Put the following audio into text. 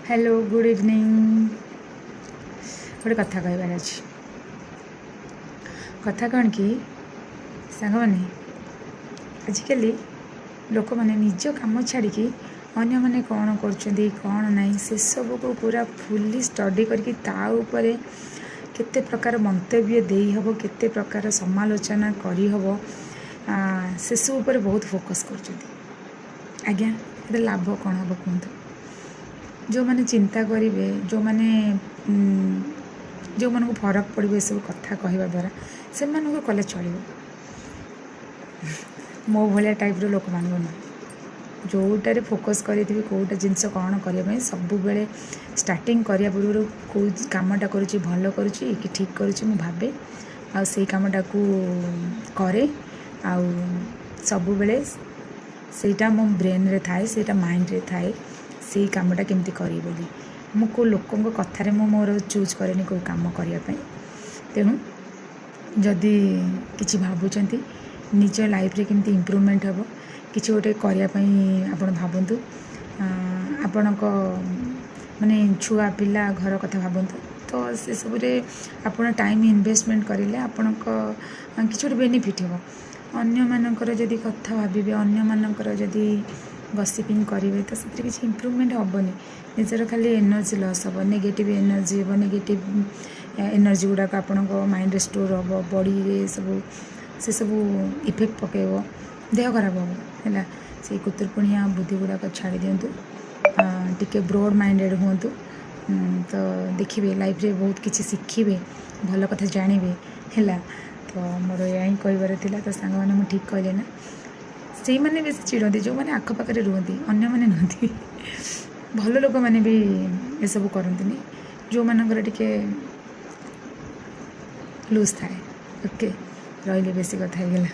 Hello good evening. गोटे कथा कहबार अच्छे कथा कौन कि सांग मैंने आजिकल लोक मैंने निज कम छाड़ी अन्य मैंने कौन कर कौन ना से सब को पूरा फुली स्टडी करके केते प्रकार मंतव्य देई हबो केते प्रकार समालोचना करी हबो से सब पर बहुत फोकस कर आज्ञा ये लाभ कौन हम कहतु जो मैंने चिंता करेंगे जो मैंने जो मन को फरक पड़े सब कथा कहवा द्वारा से कले चलो मो भाया टाइप लोक मान ना जोटारे फोकस करी कौटा जिनस कौन करने सब बेले स्टार्टिंग करिया पूर्व कौ कामटा करुँची भल करुँची कि ठीक करुँची मु भावे आ से कामटा को करे आ सब बेले सेटा मो ब्रेन रे थाए सेटा माइंड रे थाए से कामटा केमती करी बोली मु को लोकों कथार मोर चूज करेनि कोई काम करने तेणु जदि किसी भावुंट निज लाइफ रे केमती इम्प्रूवमेंट हम किसी गोटे करने आप भावतु आपण माने छुआ पिला घर कथा भावतु तो से सब आप टाइम इन्वेस्टमेंट करेंगे आपण किसी गोटे बेनिफिट हो अन्य मानकर जदि कथा भावे अन्य मानकर जदि गसिपिंग करेंगे तो से किसी इम्प्रूवमेंट हेनी निजर खाली एनर्जी लॉस हम नेगेटिव एनर्जी हम नेगेटिव एनर्जी गुड़ाक आपण माइंड स्टोर हम बॉडी सब से सब इफेक्ट पकेब देह खराब हम है से कुतुरपुणिया बुद्धि गुड़ाक छाड़ी दिंतु टिके ब्रॉड माइंडेड हूँ तो देखिए लाइफ रे बहुत किसी शिखिबे भल कथा जानवे है तो मोर या कहबार थिला तो सांग मैंने मुझे ठीक कहले ना से मैंने बेस चिड़ती जो मैंने आखपाखे रुहति अन्य मैंने नुहति भल लोक मैंने भी ये सब करते जो मानकर टिके लूज थाए ओके रही बेसी कथा हो गला।